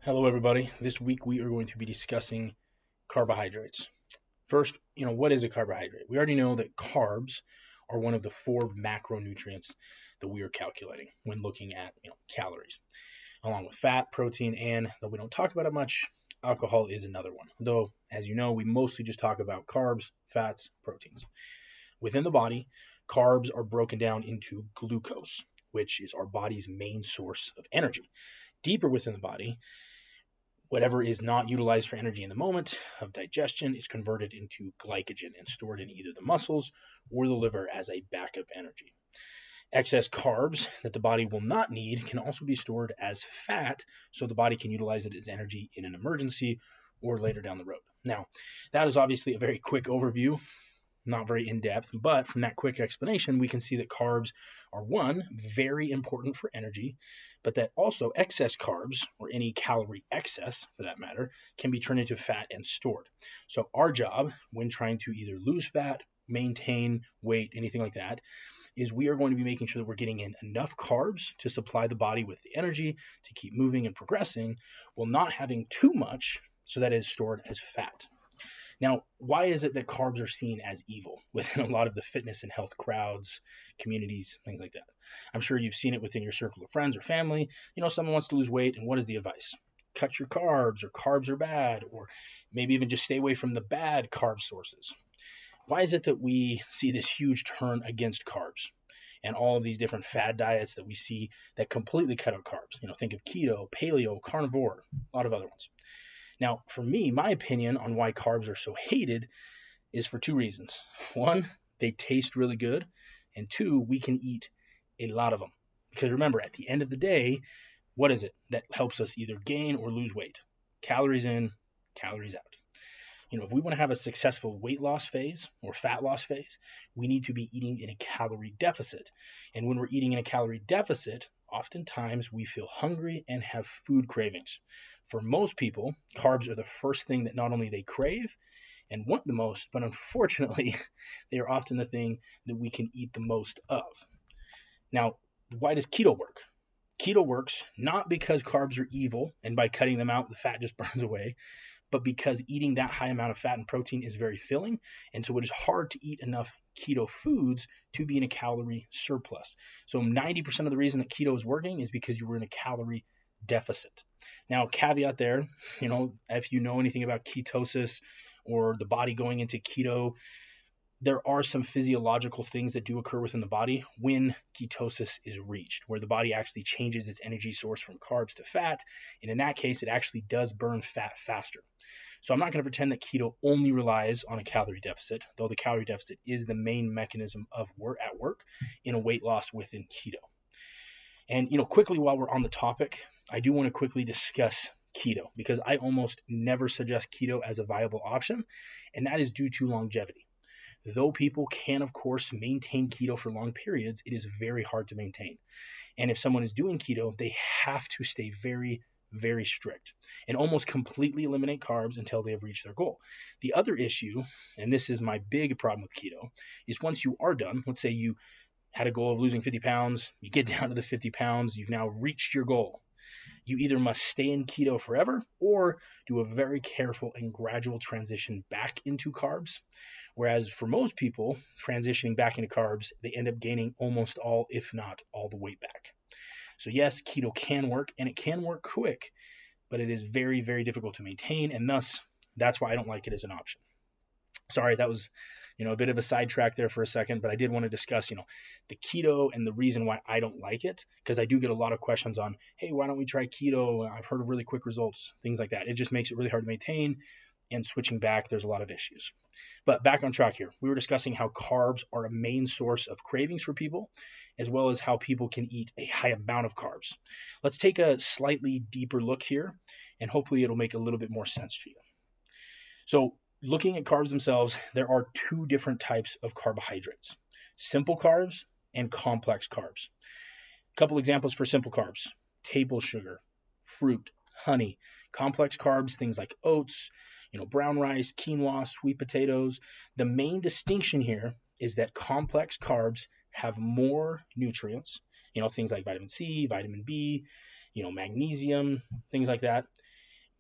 Hello, everybody. This week we are going to be discussing carbohydrates. First, what is a carbohydrate? We already know that carbs are one of the four macronutrients that we are calculating when looking at, calories, along with fat, protein, and though we don't talk about it much, alcohol is another one. Though, as you know, we mostly just talk about carbs, fats, proteins. Within the body, carbs are broken down into glucose, which is our body's main source of energy. Deeper within the body, whatever is not utilized for energy in the moment of digestion is converted into glycogen and stored in either the muscles or the liver as a backup energy. Excess carbs that the body will not need can also be stored as fat so the body can utilize it as energy in an emergency or later down the road. Now, that is obviously a very quick overview, not very in-depth, but from that quick explanation, we can see that carbs are, one, very important for energy, but that also excess carbs, or any calorie excess for that matter, can be turned into fat and stored. So our job when trying to either lose fat, maintain weight, anything like that, is we are going to be making sure that we're getting in enough carbs to supply the body with the energy to keep moving and progressing, while not having too much so that it is stored as fat. Now, why is it that carbs are seen as evil within a lot of the fitness and health crowds, communities, things like that? I'm sure you've seen it within your circle of friends or family. Someone wants to lose weight, and what is the advice? Cut your carbs, or carbs are bad, or maybe even just stay away from the bad carb sources. Why is it that we see this huge turn against carbs and all of these different fad diets that we see that completely cut out carbs? Think of keto, paleo, carnivore, a lot of other ones. Now, for me, my opinion on why carbs are so hated is for two reasons. One, they taste really good. And two, we can eat a lot of them. Because remember, at the end of the day, what is it that helps us either gain or lose weight? Calories in, calories out. If we want to have a successful weight loss phase or fat loss phase, we need to be eating in a calorie deficit. And when we're eating in a calorie deficit, oftentimes we feel hungry and have food cravings. For most people, carbs are the first thing that not only they crave and want the most, but unfortunately, they are often the thing that we can eat the most of. Now, why does keto work? Keto works not because carbs are evil and by cutting them out, the fat just burns away, but because eating that high amount of fat and protein is very filling. And so it is hard to eat enough keto foods to be in a calorie surplus. So 90% of the reason that keto is working is because you were in a calorie deficit. Now, caveat there, if you know anything about ketosis or the body going into keto, there are some physiological things that do occur within the body when ketosis is reached, where the body actually changes its energy source from carbs to fat. And in that case, it actually does burn fat faster. So I'm not going to pretend that keto only relies on a calorie deficit, though the calorie deficit is the main mechanism of work in a weight loss within keto. And, quickly while we're on the topic, I do want to quickly discuss keto because I almost never suggest keto as a viable option, and that is due to longevity. Though people can, of course, maintain keto for long periods, it is very hard to maintain. And if someone is doing keto, they have to stay very, very strict and almost completely eliminate carbs until they have reached their goal. The other issue, and this is my big problem with keto, is once you are done, let's say you had a goal of losing 50 pounds, you get down to the 50 pounds, you've now reached your goal. You either must stay in keto forever or do a very careful and gradual transition back into carbs. Whereas for most people, transitioning back into carbs, they end up gaining almost all, if not all, the weight back. So yes, keto can work, and it can work quick, but it is very, very difficult to maintain, and thus, that's why I don't like it as an option. Sorry, that was a bit of a sidetrack there for a second, but I did want to discuss, the keto and the reason why I don't like it, because I do get a lot of questions on, hey, why don't we try keto? I've heard of really quick results, things like that. It just makes it really hard to maintain, and switching back, there's a lot of issues. But back on track here, we were discussing how carbs are a main source of cravings for people, as well as how people can eat a high amount of carbs. Let's take a slightly deeper look here, and hopefully it'll make a little bit more sense to you. So looking at carbs themselves, there are two different types of carbohydrates, simple carbs and complex carbs. A couple examples for simple carbs: table sugar, fruit, honey. Complex carbs, things like oats, brown rice, quinoa, sweet potatoes. The main distinction here is that complex carbs have more nutrients, things like vitamin C, vitamin B, magnesium, things like that.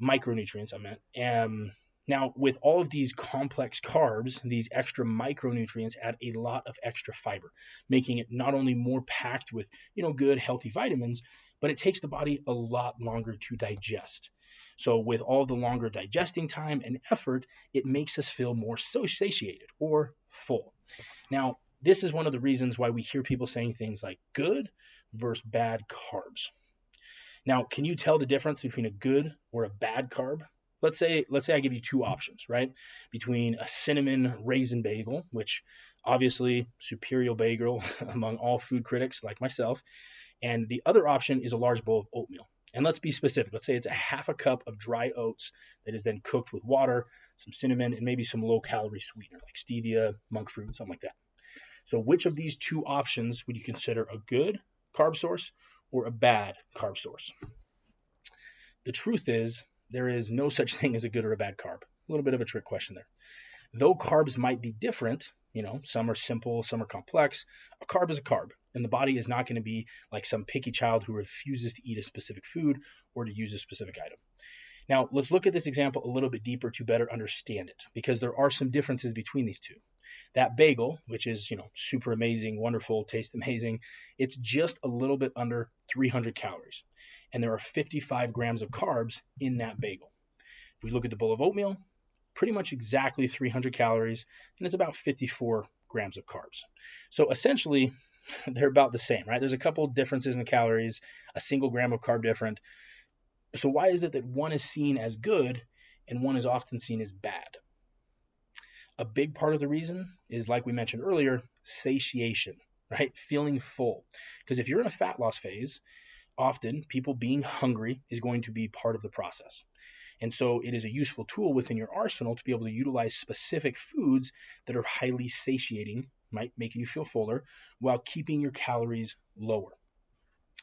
micronutrients, I meant. Now, with all of these complex carbs, these extra micronutrients add a lot of extra fiber, making it not only more packed with, good healthy vitamins, but it takes the body a lot longer to digest. So with all the longer digesting time and effort, it makes us feel more satiated or full. Now, this is one of the reasons why we hear people saying things like good versus bad carbs. Now, can you tell the difference between a good or a bad carb? Let's say I give you two options, right? Between a cinnamon raisin bagel, which obviously superior bagel among all food critics like myself, and the other option is a large bowl of oatmeal. And let's be specific. Let's say it's a half a cup of dry oats that is then cooked with water, some cinnamon, and maybe some low-calorie sweetener like stevia, monk fruit, something like that. So which of these two options would you consider a good carb source or a bad carb source? The truth is, there is no such thing as a good or a bad carb. A little bit of a trick question there. Though carbs might be different, some are simple, some are complex, a carb is a carb, and the body is not going to be like some picky child who refuses to eat a specific food or to use a specific item. Now, let's look at this example a little bit deeper to better understand it, because there are some differences between these two. That bagel, which is, super amazing, wonderful, tastes amazing, it's just a little bit under 300 calories. And there are 55 grams of carbs in that bagel. If we look at the bowl of oatmeal, pretty much exactly 300 calories, and it's about 54 grams of carbs. So essentially, they're about the same, right? There's a couple differences in the calories, a single gram of carb different. So why is it that one is seen as good and one is often seen as bad? A big part of the reason is, like we mentioned earlier, satiation, right? Feeling full. Because if you're in a fat loss phase, often people being hungry is going to be part of the process. And so it is a useful tool within your arsenal to be able to utilize specific foods that are highly satiating, right, making you feel fuller, while keeping your calories lower.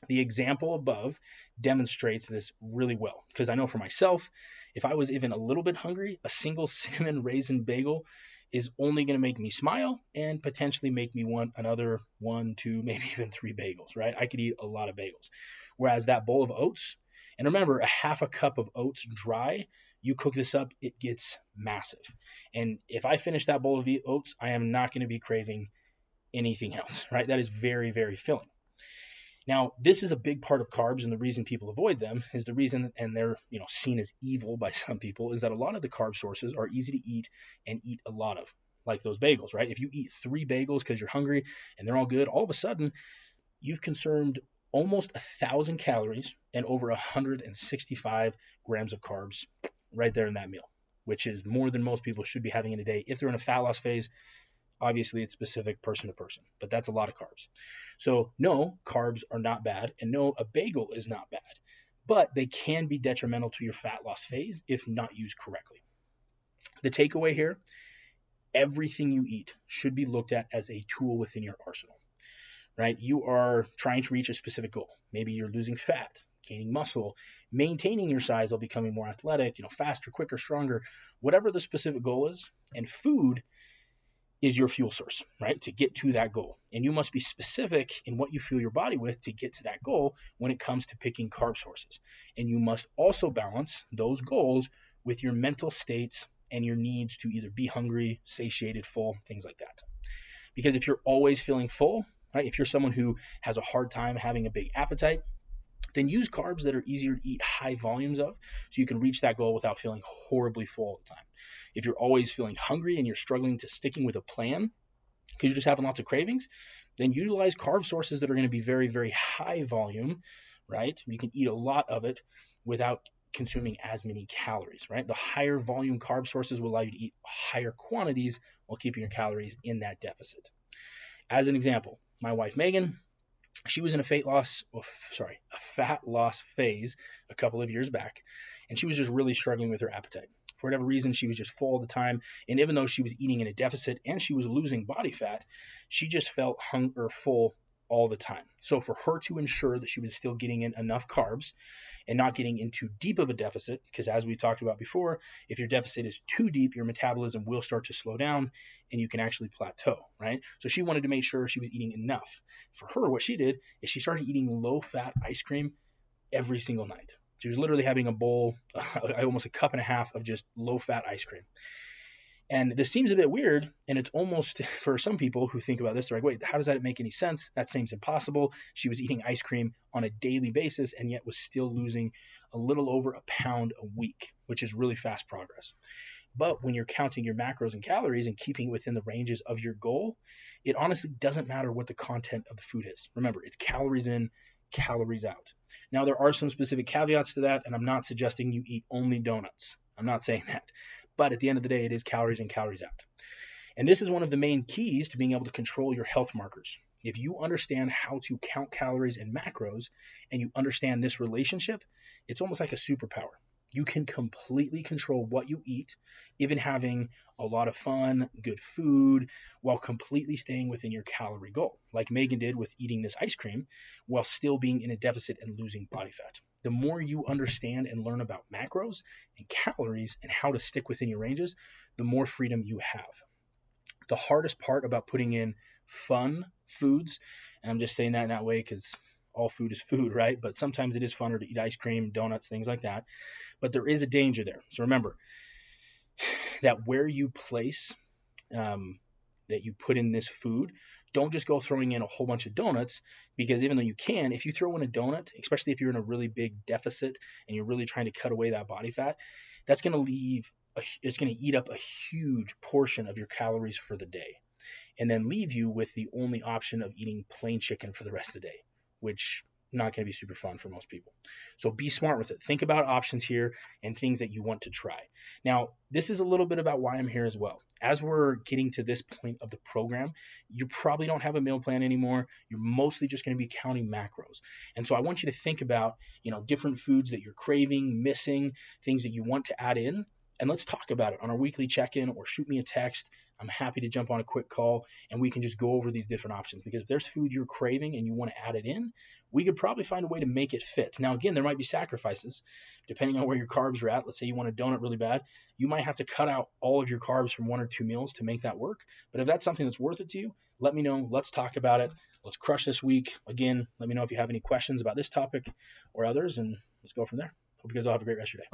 The example above demonstrates this really well, because I know for myself, if I was even a little bit hungry, a single cinnamon raisin bagel is only going to make me smile and potentially make me want another 1, 2, maybe even 3 bagels, right? I could eat a lot of bagels. Whereas that bowl of oats, and remember, a half a cup of oats dry, you cook this up, it gets massive. And if I finish that bowl of oats, I am not going to be craving anything else, right? That is very, very filling. Now, this is a big part of carbs, and the reason people avoid them is the reason, and they're seen as evil by some people, is that a lot of the carb sources are easy to eat and eat a lot of, like those bagels, right? If you eat 3 bagels because you're hungry and they're all good, all of a sudden you've consumed almost 1,000 calories and over 165 grams of carbs right there in that meal, which is more than most people should be having in a day if they're in a fat loss phase. Obviously, it's specific person to person, but that's a lot of carbs. So no, carbs are not bad, and no, a bagel is not bad, but they can be detrimental to your fat loss phase if not used correctly. The takeaway here, everything you eat should be looked at as a tool within your arsenal, right? You are trying to reach a specific goal. Maybe you're losing fat, gaining muscle, maintaining your size while becoming more athletic, faster, quicker, stronger, whatever the specific goal is, and food is your fuel source, right, to get to that goal. And you must be specific in what you fuel your body with to get to that goal when it comes to picking carb sources. And you must also balance those goals with your mental states and your needs to either be hungry, satiated, full, things like that. Because if you're always feeling full, right, if you're someone who has a hard time having a big appetite, then use carbs that are easier to eat high volumes of so you can reach that goal without feeling horribly full all the time. If you're always feeling hungry and you're struggling to sticking with a plan because you're just having lots of cravings, then utilize carb sources that are going to be very, very high volume, right? You can eat a lot of it without consuming as many calories, right? The higher volume carb sources will allow you to eat higher quantities while keeping your calories in that deficit. As an example, my wife, Megan, she was in a fat loss phase a couple of years back, and she was just really struggling with her appetite. For whatever reason, she was just full all the time, and even though she was eating in a deficit and she was losing body fat, she just felt full all the time. So for her to ensure that she was still getting in enough carbs and not getting into deep of a deficit, because as we talked about before, if your deficit is too deep, your metabolism will start to slow down and you can actually plateau, right? So she wanted to make sure she was eating enough. For her, what she did is she started eating low-fat ice cream every single night. She was literally having a bowl, almost a cup and a half of just low-fat ice cream. And this seems a bit weird, and it's almost, for some people who think about this, they're like, wait, how does that make any sense? That seems impossible. She was eating ice cream on a daily basis and yet was still losing a little over a pound a week, which is really fast progress. But when you're counting your macros and calories and keeping within the ranges of your goal, it honestly doesn't matter what the content of the food is. Remember, it's calories in, calories out. Now, there are some specific caveats to that, and I'm not suggesting you eat only donuts. I'm not saying that. But at the end of the day, it is calories in, calories out. And this is one of the main keys to being able to control your health markers. If you understand how to count calories and macros, and you understand this relationship, it's almost like a superpower. You can completely control what you eat, even having a lot of fun, good food, while completely staying within your calorie goal, like Megan did with eating this ice cream, while still being in a deficit and losing body fat. The more you understand and learn about macros and calories and how to stick within your ranges, the more freedom you have. The hardest part about putting in fun foods, and I'm just saying that in that way because all food is food, right? But sometimes it is funner to eat ice cream, donuts, things like that. But there is a danger there. So remember that where you place, that you put in this food, don't just go throwing in a whole bunch of donuts, because even though you can, if you throw in a donut, especially if you're in a really big deficit and you're really trying to cut away that body fat, that's going to it's going to eat up a huge portion of your calories for the day, and then leave you with the only option of eating plain chicken for the rest of the day, which not going to be super fun for most people. So be smart with it. Think about options here and things that you want to try. Now, this is a little bit about why I'm here as well. As we're getting to this point of the program, you probably don't have a meal plan anymore. You're mostly just going to be counting macros. And so I want you to think about, different foods that you're craving, missing, things that you want to add in. And let's talk about it on our weekly check-in, or shoot me a text. I'm happy to jump on a quick call and we can just go over these different options, because if there's food you're craving and you want to add it in, we could probably find a way to make it fit. Now, again, there might be sacrifices depending on where your carbs are at. Let's say you want a donut really bad. You might have to cut out all of your carbs from 1 or 2 meals to make that work. But if that's something that's worth it to you, let me know. Let's talk about it. Let's crush this week. Again, let me know if you have any questions about this topic or others, and let's go from there. Hope you guys all have a great rest of your day.